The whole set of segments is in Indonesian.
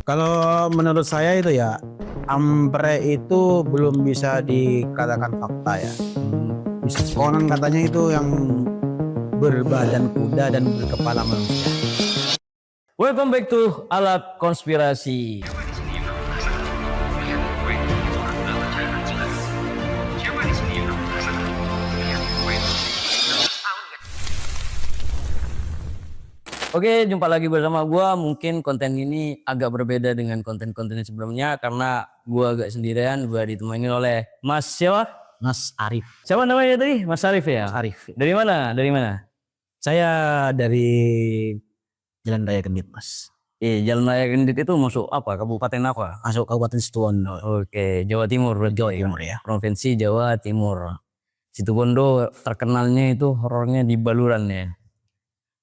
Kalau menurut saya itu ya, Ampre itu belum bisa dikatakan fakta ya. Konon katanya itu yang berbadan kuda dan berkepala manusia. Welcome back to Alat Konspirasi. Oke, jumpa lagi bersama gua. Mungkin konten ini agak berbeda dengan konten-konten sebelumnya karena gua agak sendirian. Gua ditemani oleh Mas siapa? Mas Arif. Siapa namanya tadi? Mas Arif ya? Arif. Dari mana? Dari mana? Saya dari Jalan Raya Kendit, Mas. Jalan Raya Kendit itu masuk apa? Kabupaten apa? Masuk Kabupaten Situbondo. Oke, Jawa Timur berarti. Jawa Timur ya. Provinsi Jawa Timur. Situbondo terkenalnya itu horornya di Baluran ya.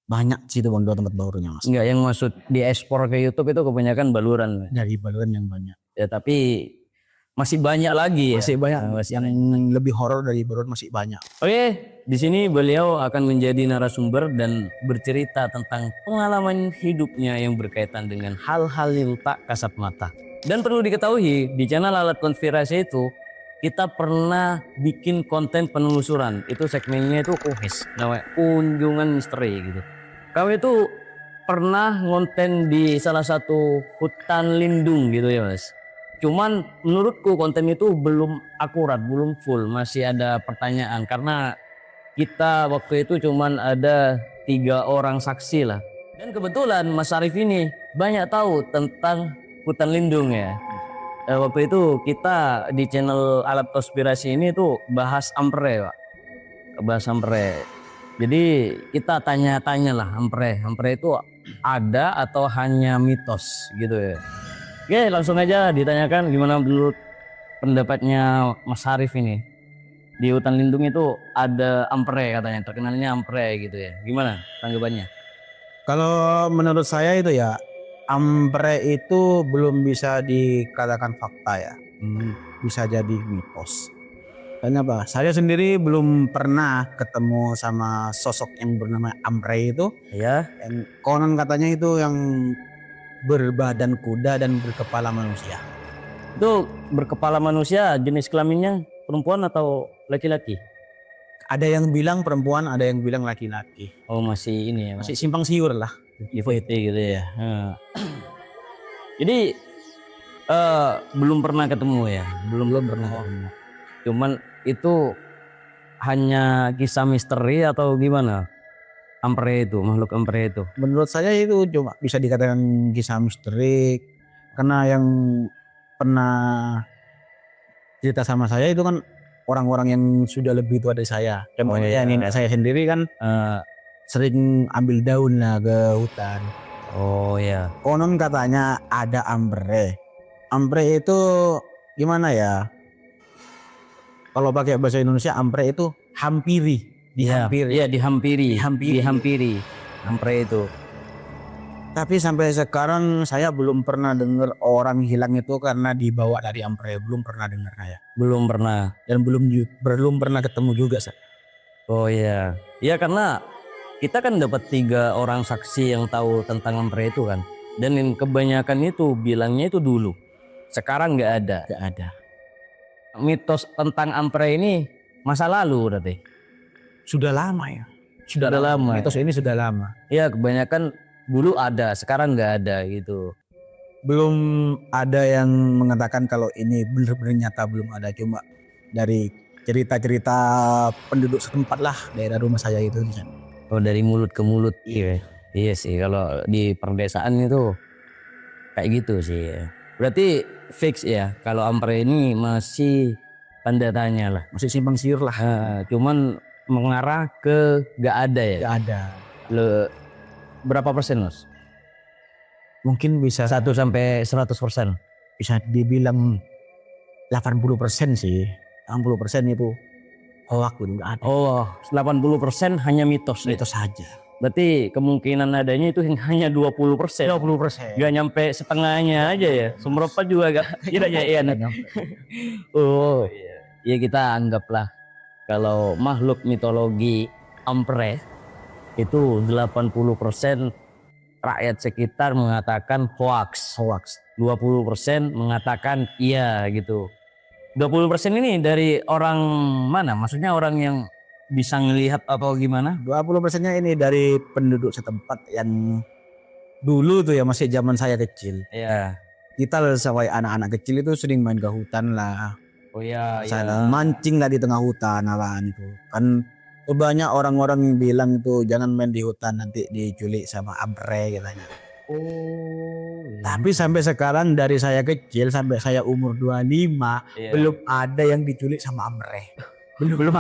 Banyak Situbondo tempat barunya, Mas. Enggak, yang maksud di ekspor ke YouTube itu kebanyakan Baluran. Dari Baluran yang banyak. Ya, tapi masih banyak lagi ya. Masih banyak. Masih Yang lebih horor dari Baluran masih banyak. Oke, di sini beliau akan menjadi narasumber dan bercerita tentang pengalaman hidupnya yang berkaitan dengan hal-hal yang tak kasat mata. Dan perlu diketahui, di channel Alat Konspirasi itu kita pernah bikin konten penelusuran. Itu segmennya itu KUHIS, namanya kunjungan misteri gitu. Kami itu pernah ngonten di salah satu hutan lindung gitu ya, Mas. Cuman menurutku konten itu belum akurat, belum full, masih ada pertanyaan karena kita waktu itu cuman ada 3 orang saksi lah. Dan kebetulan Mas Arif ini banyak tahu tentang hutan lindung ya. Waktu itu kita di channel Alat Konspirasi ini tuh bahas ampre, Pak. Bahas ampre. Jadi kita tanya-tanya lah ampre itu ada atau hanya mitos gitu ya. Oke, langsung aja ditanyakan gimana menurut pendapatnya Mas Arif ini. Di hutan lindung itu ada ampre katanya, terkenalnya ampre gitu ya. Gimana tanggapannya? Kalau menurut saya itu ya, Ampre itu belum bisa dikatakan fakta ya. Bisa jadi mitos. Kenapa? Saya sendiri belum pernah ketemu sama sosok yang bernama Ampre itu. Ya, Yang konon katanya itu yang berbadan kuda dan berkepala manusia. itu berkepala manusia jenis kelaminnya perempuan atau laki-laki? Ada yang bilang perempuan, ada yang bilang laki-laki. Oh, masih ini ya, Masih simpang siur lah. IVT gitu ya. Jadi belum pernah ketemu ya, belum pernah ketemu. Cuman itu hanya kisah misteri atau gimana? Ampre itu, makhluk ampre itu. Menurut saya itu cuma bisa dikatakan kisah misteri karena yang pernah cerita sama saya itu kan orang-orang yang sudah lebih tua dari saya. Contohnya nenek saya sendiri kan sering ambil daun lah ke hutan. Oh ya. Konon katanya ada ampre. Ampre itu gimana ya? Kalau pakai bahasa Indonesia ampre itu hampiri, dihampiri. Iya, dihampiri. Ampre itu. Tapi sampai sekarang saya belum pernah dengar orang hilang itu karena dibawa dari ampre. Belum pernah dengar saya. Belum pernah. Dan belum pernah ketemu juga. Oh iya. Iya, karena kita kan dapat 3 orang saksi yang tahu tentang ampre itu kan. Dan yang kebanyakan itu bilangnya itu dulu. Sekarang nggak ada. Gak ada. Mitos tentang ampre ini masa lalu berarti. Sudah lama ya. Sudah lama. Mitos ini sudah lama. Iya, kebanyakan dulu ada, sekarang nggak ada gitu. Belum ada yang mengatakan kalau ini benar-benar nyata, belum ada. Cuma dari cerita-cerita penduduk setempat lah daerah rumah saya itu. Oh, dari mulut ke mulut. Iya. Iya sih, kalau di perdesaan itu kayak gitu sih. Berarti fix ya, kalau ampre ini masih tanda tanya lah. Masih simpang siur lah. Cuman mengarah ke nggak ada ya. Gak ada. Berapa persen, Mas? Mungkin bisa 1 sampai 100%. bisa dibilang 80% sih. 60% itu hoax, nggak ada. Oh, 80% hanya mitos. Itu saja. Berarti kemungkinan adanya itu hanya 20%. 20%. Gak nyampe setengahnya aja ya. Seberapa juga gak. Tidak ya. Oh, ya kita anggaplah kalau makhluk mitologi ampre itu 80% rakyat sekitar mengatakan hoax. 20% mengatakan iya gitu. 20% ini dari orang mana? Maksudnya orang yang bisa ngelihat atau gimana? 20%-nya ini dari penduduk setempat yang dulu tuh ya, masih zaman saya kecil. Iya. Kita sebagai anak-anak kecil itu sering main ke hutan lah. Oh iya, Sana mancing lah di tengah hutan apaan itu. Kan banyak orang-orang yang bilang itu jangan main di hutan, nanti diculik sama amre katanya. Oh. Tapi sampai sekarang dari saya kecil sampai saya umur 25 Iya. belum ada yang diculik sama amre. Belum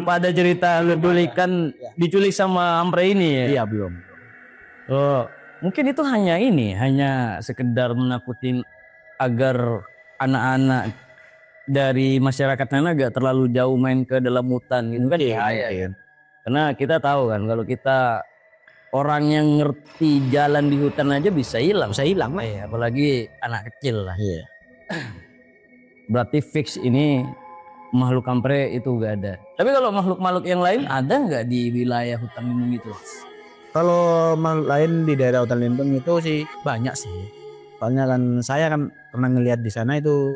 ada cerita diculikan diculik sama ampre ini ya. Iya belum. Oh, mungkin itu hanya sekedar menakutin agar anak-anak dari masyarakat sana gak terlalu jauh main ke dalam hutan gitu kan ya. Mungkin. Karena kita tahu kan kalau kita orang yang ngerti jalan di hutan aja bisa hilang. Bisa hilang lah. Apalagi anak kecil lah. Iya. Berarti fix ini makhluk ampre itu gak ada. Tapi kalau makhluk-makhluk yang lain ada nggak di wilayah hutan lindung itu? Kalau makhluk lain di daerah hutan lindung itu sih banyak sih. Soalnya kan saya kan pernah ngelihat di sana itu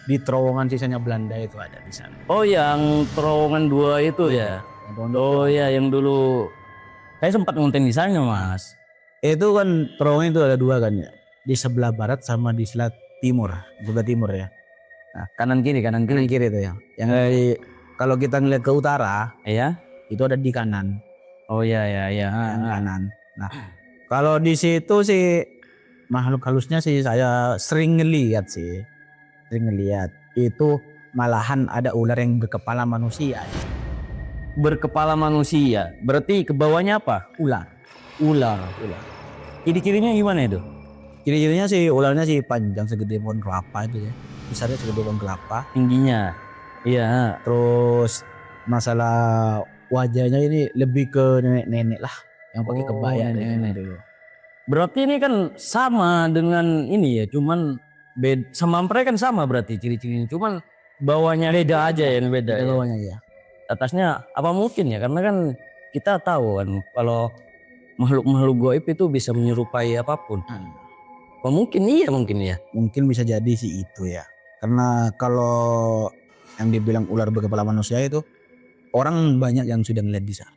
di terowongan sisanya Belanda itu ada di sana. Oh, yang terowongan 2 itu ya. Oh ya, yang dulu saya sempat ngonten di sana, Mas. Itu kan terowongan itu ada 2 kan ya. Di sebelah barat sama di sebelah timur. Sebelah timur ya. Nah, kanan kiri Kanan kiri itu ya. Yang dari kalau kita ngelihat ke utara ya. itu ada di kanan. Oh ya. Yang kanan. Nah, kalau di situ sih makhluk halusnya sih saya sering ngelihat sih. Sering ngelihat. Itu malahan ada ular yang berkepala manusia. Berkepala manusia. Berarti ke bawahnya apa? Ular. Ciri-cirinya gimana itu? Ciri-cirinya sih ularnya sih panjang segede pohon kelapa itu ya. Besarnya segede pohon kelapa. Tingginya. Iya. Terus masalah wajahnya ini lebih ke nenek-nenek lah yang pakai kebaya nenek dulu. Berarti ini kan sama dengan ini ya, cuman sama ampre kan sama berarti ciri-cirinya, cuman bawahnya beda aja yang beda. Ada bawahnya ya. Atasnya apa mungkin ya, karena kan kita tahu kan kalau makhluk-makhluk gaib itu bisa menyerupai apapun. Apa mungkin iya mungkin ya. Mungkin bisa jadi sih itu ya. Karena kalau yang dibilang ular berkepala manusia itu orang banyak yang sudah ngeliat di sana.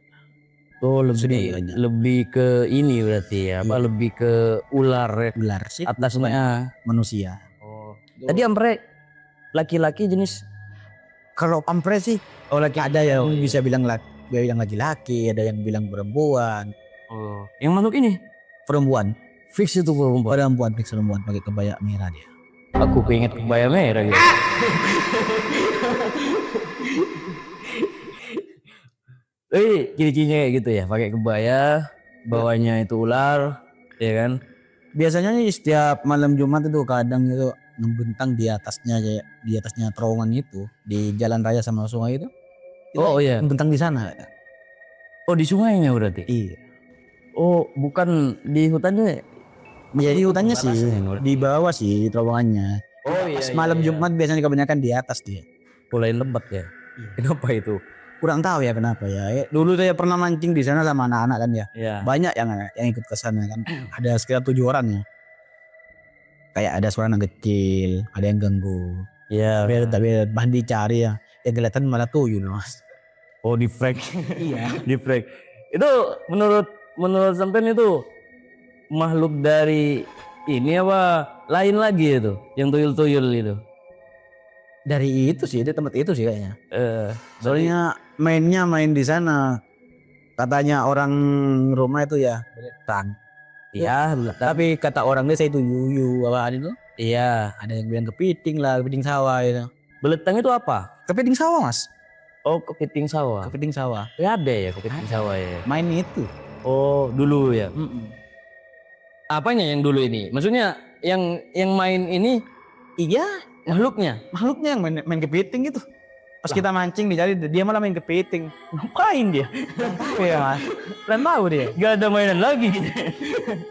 Oh, lebih ke ini berarti ya, apa lebih ke ular ya. Ular sih Atasnya manusia. Oh. Tadi ampre laki-laki jenis. Kalau ampre sih laki ada ya bisa bilang laki-laki, ada yang bilang perempuan. Oh. Yang makhluk ini Perempuan. fix itu perempuan. Fix perempuan pakai kebaya merah dia. Aku keinget kebaya merah gitu. Ciri-cirinya kayak gitu ya, pakai kebaya, bawahnya itu ular, ya kan? Biasanya nih setiap malam Jumat itu kadang itu membentang di atasnya terowongan itu di jalan raya sama sungai itu. Oh iya. Membentang di sana. Oh, di sungainya berarti? Iya. Oh, bukan di hutannya? Jadi hutannya sih di bawah sih terowongannya. Oh iya. Malam Jumat biasanya kebanyakan di atas dia. Mulai lebat ya. Kenapa itu? Kurang tahu ya kenapa ya. Dulu saya pernah mancing di sana sama anak-anak kan ya. Iya. Banyak yang ikut ke sana kan. Ada sekitar 7 orang ya. Kayak ada suara anak kecil, ada yang ganggu. Iya. Tapi bahan dicari ya. Yang kelihatan malah tuyul, Mas. Oh, di frag. Iya. Di frag. Itu menurut sampean itu makhluk dari ini apa lain lagi itu yang tuyul-tuyul itu? Dari itu sih, di tempat itu sih kayaknya. Soalnya Main di sana. Katanya orang rumah itu ya beletang. iya, Tapi kata orang desa itu yuyu apaan itu? iya. Ada yang bilang kepiting lah, kepiting sawah itu. Beletang itu apa? Kepiting sawah, Mas. Oh, kepiting sawah. Kepiting sawah. Ya ada ya kepiting sawah ya. Main itu. Oh, dulu ya. Apanya yang dulu ini? Maksudnya yang main ini Iya, makhluknya. makhluknya yang main kepiting itu. Pas kita mancing dicari dia malah main kepiting. Ngapain dia? Iya, Mas. Kalian tahu dia. Gak ada mainan lagi.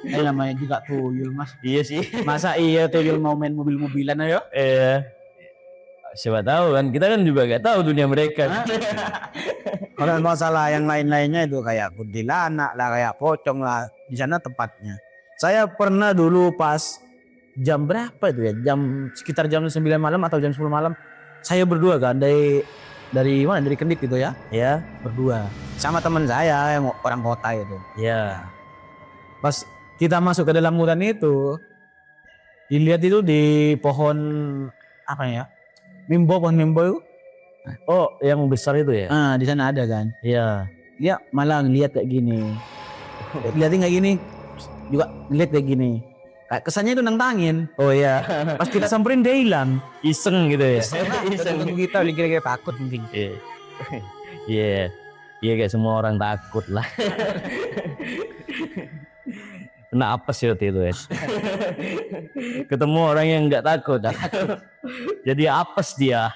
Namanya juga tuyul, Mas. Iya sih. Masa iya tuyul mau main mobil-mobilan ayo? Siapa tahu kan, kita kan juga gak tahu dunia mereka. Kalau masalah yang lain-lainnya itu kayak kuntilanak lah, kayak pocong lah, di sana tempatnya. Saya pernah dulu pas jam berapa itu ya? Sekitar jam 9 malam atau jam 10 malam. Saya berdua kan dari mana? Dari Kendik gitu ya. Ya, Berdua. Sama teman saya yang orang kota itu. ya. Pas kita masuk ke dalam hutan itu, dilihat itu di pohon apa ya? Pohon mimbo itu. Oh, yang besar itu ya? Ah, di sana ada kan. Iya. Dia malah ngeliat kayak gini. Lihatnya kayak gini. Juga ngeliat kayak gini. Kayak kesannya itu nantangin. Oh iya. Pas kita samperin dia hilang. Iseng gitu ya? Iseng kita kira-kira takut mungkin. Iya. Iya. Iya kayak semua orang takut lah. Kena apes ya waktu itu ya. Ketemu orang yang nggak takut. Jadi apes dia.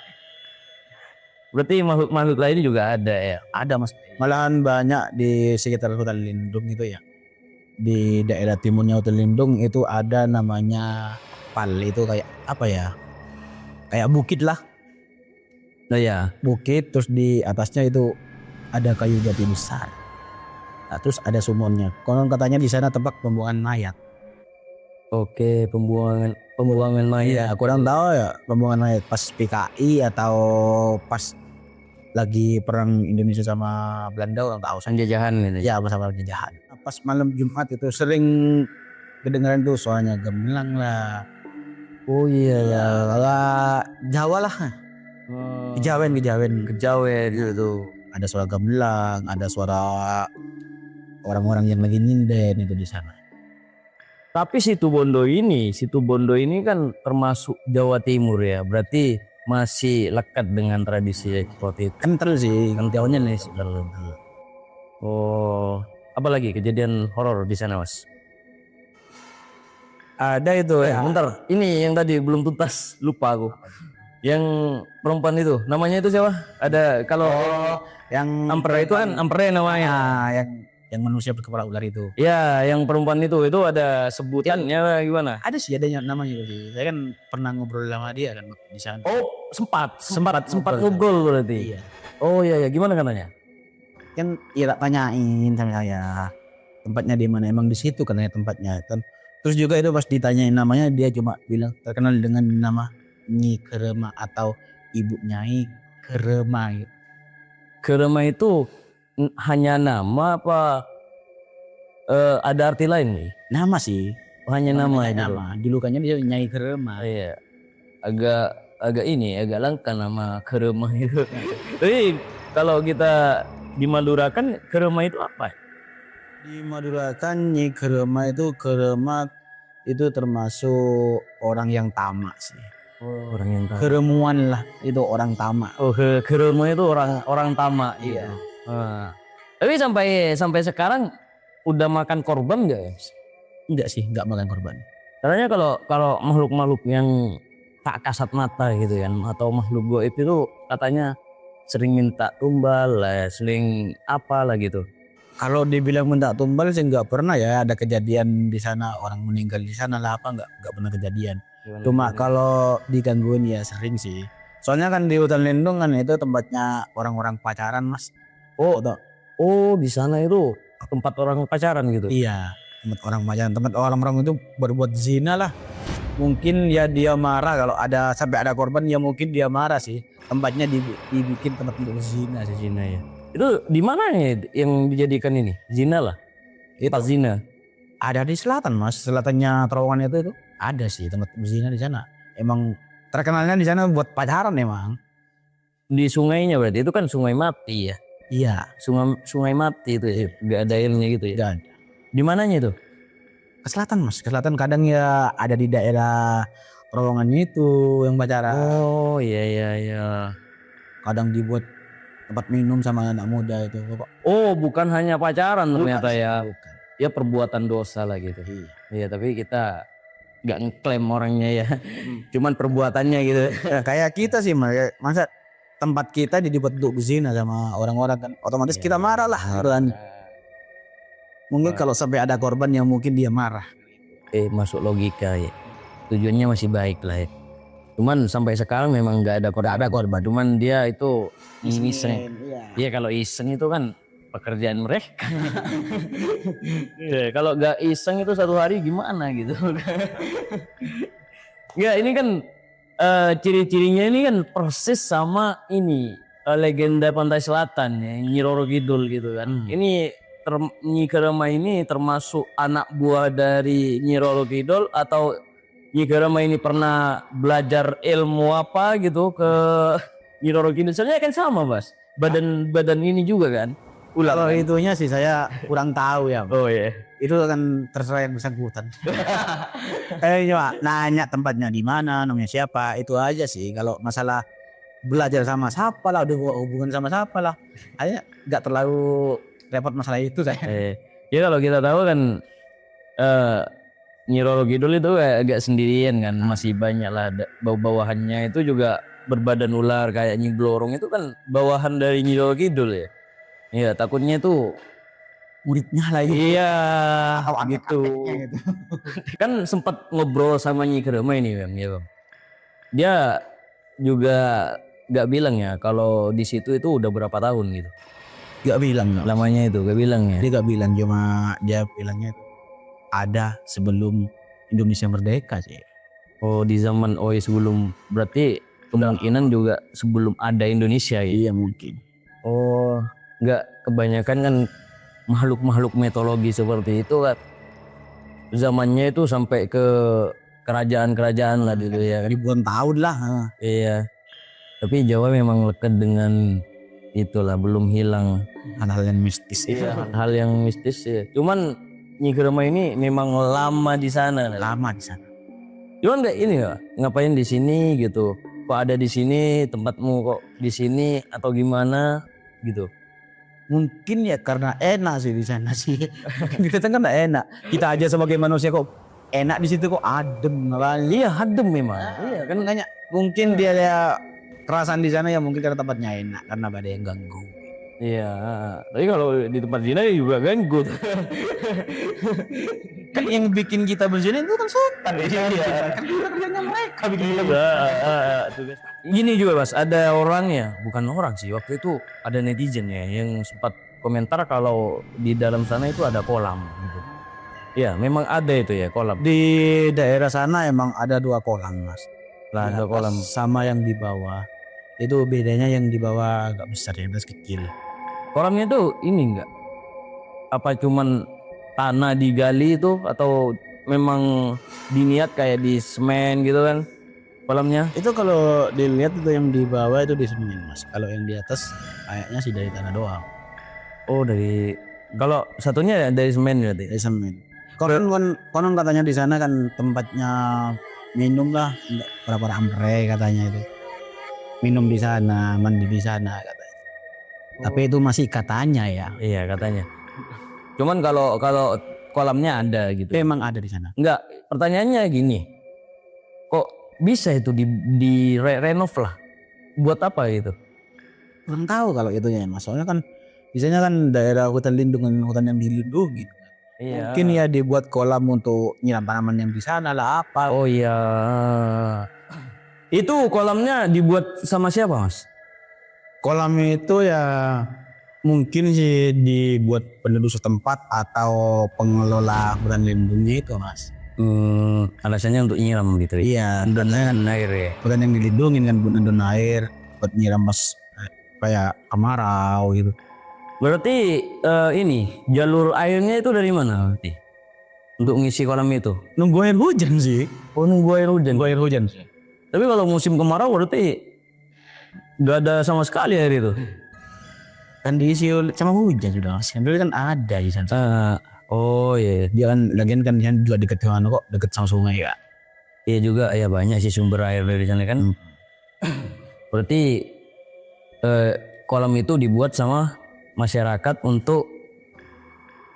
Berarti makhluk-makhluk lain juga ada ya? Ada mas. Malahan banyak di sekitar hutan lindung itu ya. Di daerah timurnya hutan lindung itu ada namanya pal, itu kayak apa ya? Kayak bukit lah. Nah ya. Bukit terus di atasnya itu ada kayu jati besar. Nah, terus ada sumurnya. Konon katanya di sana tempat pembuangan mayat. Oke, pembuangan mayat. Iya, kurang tahu ya pembuangan mayat pas PKI atau pas lagi perang Indonesia sama Belanda, orang tahu. Penjajahan gitu. Ya, bersama penjajahan. Pas malam Jumat itu sering kedengaran tuh suaranya gemelang lah. Oh iya ya. Lah Jawa lah. Kejawen. Kejawen gitu. Ada suara gamelan, ada suara orang-orang yang lagi nyinden itu di sana. Tapi situ Bondo ini kan termasuk Jawa Timur ya. Berarti masih lekat dengan tradisi seperti itu. Kental sih, Kentalnya nih. Oh, apalagi kejadian horor di sana, Mas? ada itu ya. Bentar, ini yang tadi belum tuntas, lupa aku. Yang perempuan itu, namanya itu siapa? Ada kalau Yang Ampere itu kan Ampere namanya. yang manusia berkepala ular itu. Ya, yang perempuan itu ada sebutannya gimana? Ada sih, ada namanya itu sih. Saya kan pernah ngobrol sama dia kan di sana. Oh, sempat ngobrol berarti. Iya. Oh iya, gimana katanya? Kan ya tak tanyain sama saya tempatnya di mana, emang di situ katanya tempatnya kan. Terus juga itu pas ditanyain namanya dia cuma bilang terkenal dengan nama Nyi Kerema atau Ibu Nyai Kerema gitu. Kerema itu hanya nama apa ada arti lain nih? Nama sih. Oh, hanya nama Kayak itu. nama. Julukannya dia Nyai Kerema. Iya. Agak langka nama Kerema itu. Tapi kalau kita di Madura kan Kerema itu apa? Di Madura kan Nyi Kerema itu termasuk orang yang tamak sih. Oh, orang yang tamak. Keremuan lah itu orang tamak. Oh, Kerema itu orang tamak. Iya. Nah. Tapi sampai sekarang udah makan korban nggak ya? Enggak sih, enggak makan korban. Katanya kalau makhluk-makhluk yang tak kasat mata gitu kan, atau makhluk goib itu katanya sering minta tumbal lah, sering apa lah gitu. Kalau dibilang minta tumbal sih enggak pernah ya ada kejadian di sana orang meninggal di sana lah, apa enggak pernah kejadian. Cuma kalau digangguin ya sering sih. Soalnya kan di hutan lindung kan itu tempatnya orang-orang pacaran mas. Oh di sana itu tempat orang pacaran gitu. Iya, tempat orang pacaran, tempat orang-orang itu berbuat zina lah. Mungkin ya dia marah kalau ada sampai ada korban, ya mungkin dia marah sih. Tempatnya dibikin tempat untuk zina sih. Zina ya. Itu di mana nih yang dijadikan ini? Zina lah. Tempat zina. Ada di selatan mas, selatannya terowongan itu ada sih tempat zina di sana. Emang terkenalnya di sana buat pacaran emang. Di sungainya berarti itu kan sungai mati ya. Iya, Sungai mati itu ya. Gak ada airnya gitu ya. dan Di mananya itu? ke selatan mas, ke selatan kadang ya ada di daerah terowongan itu yang pacaran. Oh iya. Kadang dibuat tempat minum sama anak muda itu. Oh bukan hanya pacaran ternyata ya. Bukan. Ya perbuatan dosa lah gitu. Iya. Iya tapi kita nggak ngeklaim orangnya ya. Cuman perbuatannya gitu. Kayak kita sih masa tempat kita dibuat untuk zina sama orang-orang kan otomatis kita marah lah kan. Mungkin kalau sampai ada korban yang mungkin dia marah. Masuk logika ya. Tujuannya masih baik lah ya. Cuman sampai sekarang memang nggak ada korban. Cuman dia itu iseng. Iya kalau iseng itu kan pekerjaan mereka. Ya, kalau nggak iseng itu satu hari gimana gitu. Ya ini kan ciri-cirinya ini kan persis sama ini legenda Pantai Selatan ya, Nyi Roro Kidul gitu kan. Ini Nyi Kerema ini termasuk anak buah dari Nyi Roro Kidul atau Nyi Kerema ini pernah belajar ilmu apa gitu ke Nyi Roro Kidul? Soalnya kan sama Mas, badan ini juga kan. Ular Kalau kan? itunya sih saya kurang tahu ya. Oh iya. Itu kan terserah yang bersangkutan. Coba nanya tempatnya di mana, namanya siapa, itu aja sih. Kalau masalah belajar sama siapa lah, udah hubungan sama siapa lah, aja nggak terlalu repot masalah itu saya. Ya kalau kita tahu kan Nyi Roro Kidul itu kayak agak sendirian kan, masih banyak lah bawahannya itu juga berbadan ular kayak Nyi Blorong itu kan bawahan dari Nyi Roro Kidul ya. Iya takutnya itu Muridnya lagi. iya gitu. kan sempat ngobrol sama Nyi Kerema ini Bang, ya Bang. Dia juga nggak bilang ya kalau di situ itu udah berapa tahun gitu. Gak bilang no. Lamanya itu gak bilang ya. Dia gak bilang, cuma dia bilangnya ada sebelum Indonesia merdeka sih. Oh di zaman sebelum berarti kemungkinan juga sebelum ada Indonesia ya. Iya mungkin. Oh nggak kebanyakan kan makhluk-makhluk mitologi seperti itu kan zamannya itu sampai ke kerajaan-kerajaan lah gitu ya. Ribuan tahun lah. Iya. Tapi Jawa memang lekat dengan itulah belum hilang Hal-hal yang mistis. iya, hal yang mistis ya. Cuman Nyi Kerema ini memang lama di sana. Lama di sana. Cuman nggak ini nggak ngapain di sini gitu. Kok ada di sini tempatmu kok di sini atau gimana gitu. Mungkin ya karena enak sih di sana sih. Kita kan nggak enak. Kita aja sebagai manusia kok enak di situ kok adem. Iya adem memang. Iya kan makanya mungkin dia ada kerasan di sana ya mungkin karena tempatnya enak karena gak ada yang ganggu. Iya. Tapi kalau di tempat zina juga ganggu. Kan yang bikin kita berzina itu kan setan. Iya. Kan kerjanya mereka bikin kita berzina. Gini juga Mas, ada orangnya, bukan orang sih. Waktu itu ada netizen ya yang sempat komentar kalau di dalam sana itu ada kolam gitu. Iya, memang ada itu ya kolam. Di daerah sana emang ada 2 kolam mas. Lah ada kolam. Sama yang di bawah. Itu bedanya yang di bawah agak besar yang atas kecil. Kolamnya itu ini enggak? Apa cuman tanah digali itu atau memang diniat kayak di semen gitu kan kolamnya? Itu kalau dilihat itu yang di bawah itu di semen mas. Kalau yang di atas kayaknya sih dari tanah doang. Oh dari kalau satunya dari semen berarti. Dari semen. Konon katanya di sana kan tempatnya minum lah berapa ampre katanya itu. Minum di sana, mandi di sana katanya. Tapi itu masih katanya ya. Iya katanya. Cuman kalau kolamnya ada gitu. Memang ada di sana. Enggak, pertanyaannya gini. Kok bisa itu di renov lah? Buat apa gitu? Kurang tahu kalau itunya mas. Soalnya kan biasanya kan daerah hutan lindungan hutan yang dilindungi. Iya. Mungkin ya dibuat kolam untuk nyiram tanaman yang di sana lah apa. Oh iya. Itu kolamnya dibuat sama siapa mas? Kolam itu ya mungkin sih dibuat penduduk setempat atau pengelola hutan lindungnya itu mas. Alasannya untuk nyiram gitu. Iya. Dan air ya. Hutan yang dilindungi kan buat ndon air, buat nyiram pas kayak kemarau gitu. Berarti ini jalur airnya itu dari mana berarti? Untuk ngisi kolam itu? Nunggu air hujan sih. Oh nunggu air hujan. Nunggu air hujan sih. Tapi kalau musim kemarau berarti nggak ada sama sekali air itu. Kan diisi sama hujan sudah mas. Dulu kan ada di sana. Oh iya. Dia kan lagian kan dia juga deket dengan kok, deket sama sungai ya. Iya juga ya banyak sih sumber air dari sana kan. Berarti kolam itu dibuat sama masyarakat untuk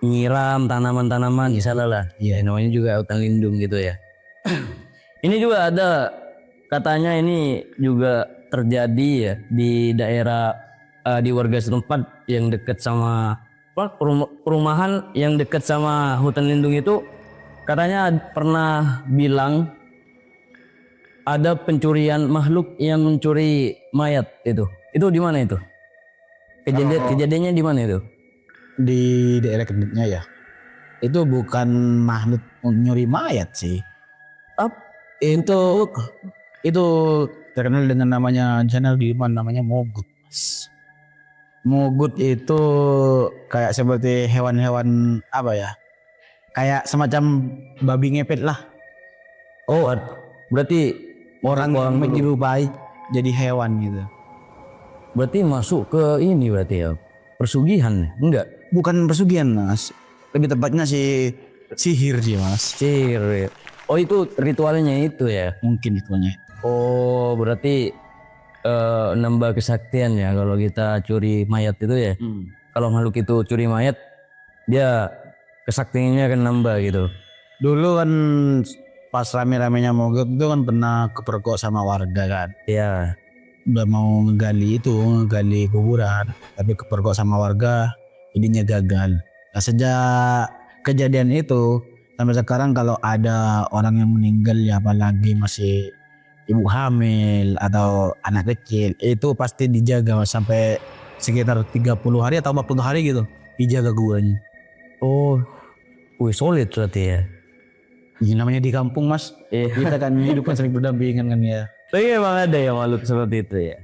nyiram tanaman-tanaman di sana lah. Iya namanya juga hutan lindung gitu ya. Ini juga ada katanya ini juga terjadi ya di daerah di warga setempat yang dekat sama perumahan yang dekat sama hutan lindung itu katanya pernah bilang ada pencurian makhluk yang mencuri mayat itu. Itu di mana itu? Kejadiannya di mana itu? di daerah Kenditnya ya, itu bukan makhluk nyuri mayat sih. Up. Itu terkenal dengan namanya channel di mana namanya Mogut. Mas. Mogut itu kayak seperti hewan-hewan apa ya? Kayak semacam babi ngepet lah. Oh, berarti Orang menyerupai jadi hewan gitu. berarti masuk ke ini berarti ya. Persugihan enggak? Bukan pesugihan Mas. Lebih tepatnya sihir sih Mas. Sihir. Oh, itu ritualnya itu ya. Mungkin itunya. Oh, berarti nambah kesaktian ya kalau kita curi mayat itu ya. Kalau makhluk itu curi mayat, dia kesaktiannya akan nambah gitu. Dulu kan pas rame-ramenya Mogot itu kan pernah kepergok sama warga kan. Ya. Udah mau ngegali kuburan, tapi kepergok sama warga, jadinya gagal. Nah, sejak kejadian itu sampai sekarang kalau ada orang yang meninggal ya, apalagi masih ibu hamil atau anak kecil, itu pasti dijaga Mas, sampai sekitar 30 hari atau 40 hari gitu dijaga guanya. Oh, wih solid berarti ya. Ini namanya di kampung Mas, kita kan hidup kan sering berdampingan kan ya. Tapi emang ada ya makhluk seperti itu ya.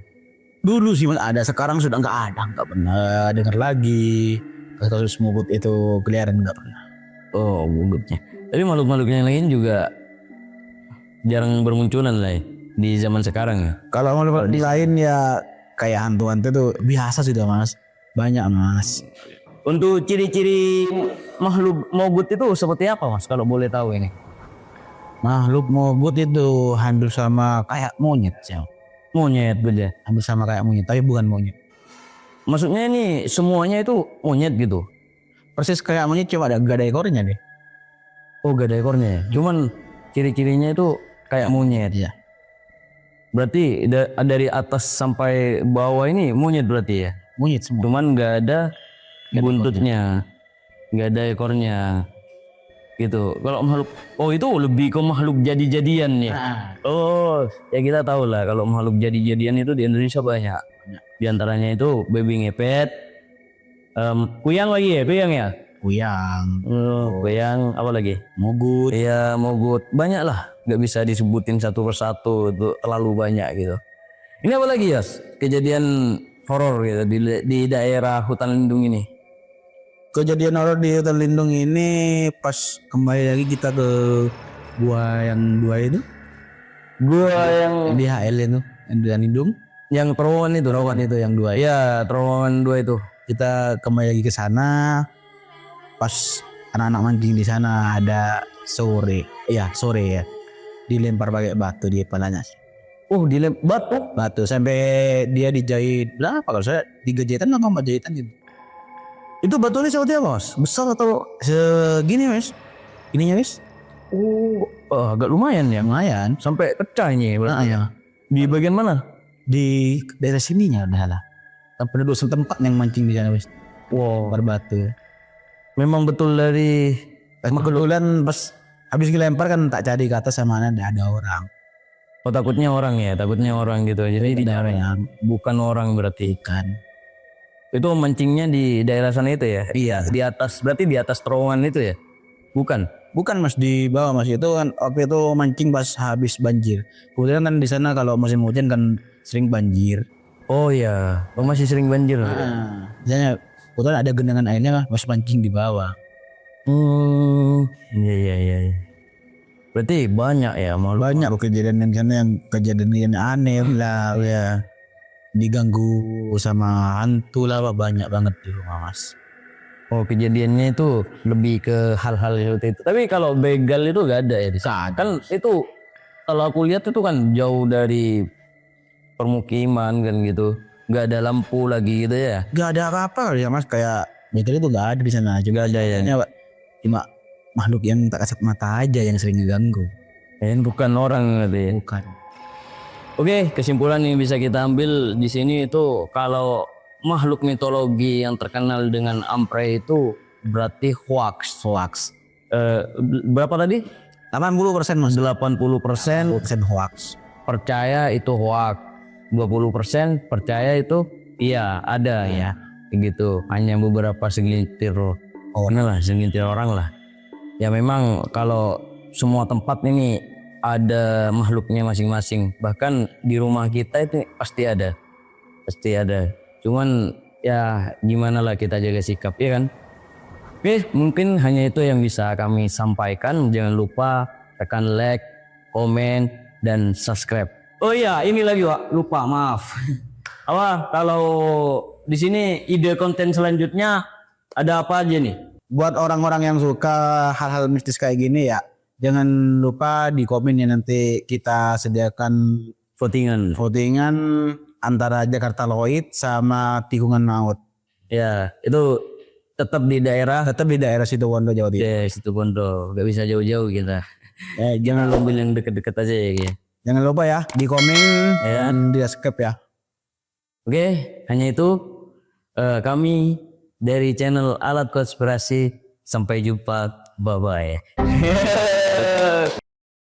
Dulu sih Mas ada, sekarang sudah nggak pernah dengar lagi kasus Mogot itu keliaran, nggak pernah. Oh, mulutnya. Tapi makhluk-makhluk yang lain juga jarang bermunculan lah ya, di zaman sekarang ya. Kalau mau di lain ya kayak hantu-hantu itu biasa sudah Mas, banyak Mas. Untuk ciri-ciri makhluk Mogut itu seperti apa Mas kalau boleh tahu ini? Makhluk Mogot itu hampir sama kayak monyet sih. Monyet bener. Hampir sama kayak monyet, tapi bukan monyet. Maksudnya ini semuanya itu monyet gitu. Persis kayak monyet, cuma gak ada ekornya deh. Oh, gak ada ekornya ya. Cuman ciri-cirinya itu kayak monyet. Iya. Berarti dari atas sampai bawah ini monyet berarti ya. Monyet semua. Cuman gak ada buntutnya, gak ada ekornya. Gitu. Kalau makhluk, oh itu lebih ke makhluk jadi-jadian ya. Oh, ya kita tahu lah kalau makhluk jadi-jadian itu di Indonesia banyak. Di antaranya itu babi ngepet, kuyang lagi ya, kuyang ya. Kuyang, Kuyang apa lagi? Mogut. Iya, mogut. Banyak lah, nggak bisa disebutin satu persatu, itu terlalu banyak gitu. Ini apa lagi ya? Kejadian horor gitu di daerah hutan lindung ini. Kejadian horor di hutan lindung ini pas kembali lagi kita ke gua yang dua itu. Gua yang Di HL itu, yang di hutan lindung. yang terowongan itu yang dua. ya, terowongan 2 itu. Kita kembali lagi ke sana. Pas anak-anak mancing di sana ada sore ya, dilempar pakai batu di kepalanya. Oh, Batu sampai dia dijahit berapa kalau saya 3 jahitan atau 4 jahitan gitu. Itu batunya seperti apa Mas? Besar atau segini Mas? Ininya Mas? Oh, agak lumayan ya. Lumayan. Sampai pecah ini berarti. ya. Di bagian mana? Di daerah sininya udah lah. Penduduk setempat yang mancing di sana Mas. Wow, Berbatu. memang betul dari Kebetulan pas habis dilempar kan tak cari ke atas sama ada orang. oh, takutnya orang gitu. Jadi tidak Orang. bukan orang berarti. Ikan. Itu mancingnya di daerah sana itu ya? Iya. Di atas, berarti di atas terowongan itu ya? Bukan? Bukan Mas, di bawah Mas, itu kan waktu itu mancing pas habis banjir. Kemudian kan di sana kalau musim hujan kan sering banjir. Oh iya, oh, masih sering banjir. Misalnya kebetulan ada genangan airnya Mas, mancing di bawah. Iya. Berarti banyak ya makhluk. Banyak kejadian yang sana yang kejadian yang aneh lah ya. Diganggu sama hantu lah, banyak banget di rumah Mas. Oh, kejadiannya itu lebih ke hal-hal seperti itu. Tapi kalau begal itu gak ada ya di sana. Kan itu kalau aku lihat itu kan jauh dari permukiman kan gitu. Gak ada lampu lagi gitu ya. Gak ada apa-apa ya Mas, kayak begal itu gak ada di sana. Juga ada ya. Cuma makhluk yang tak kasat mata aja yang sering ngeganggu. Bukan orang gitu ya. Bukan. Oke, kesimpulan yang bisa kita ambil di sini itu kalau makhluk mitologi yang terkenal dengan ampre itu berarti hoax. Berapa tadi? 80% Mas. 80% 80% hoax. percaya itu hoax. 20% percaya itu iya ada ya. gitu. Hanya beberapa segelintir segelintir orang lah. Ya memang kalau semua tempat ini ada makhluknya masing-masing. Bahkan di rumah kita itu pasti ada. Cuman ya gimana lah kita jaga sikap, ya kan? Oke, mungkin hanya itu yang bisa kami sampaikan. Jangan lupa tekan like, komen, dan subscribe. Oh iya, ini lagi Wak, lupa, maaf. Kalau di sini ide konten selanjutnya ada apa aja nih? Buat orang-orang yang suka hal-hal mistis kayak gini ya, jangan lupa di komen ya, nanti kita sediakan votingan antara Jakarta Lloyd sama Tikungan Maut. Ya, itu tetap di daerah Situbondo, Jawa Timur. ya, Situbondo, gak bisa jauh-jauh kita. Jangan Ambil yang deket-deket aja ya. Jangan lupa ya di komen dan di subscribe ya. Oke, hanya itu kami dari channel Alat Konspirasi. Sampai jumpa, bye bye.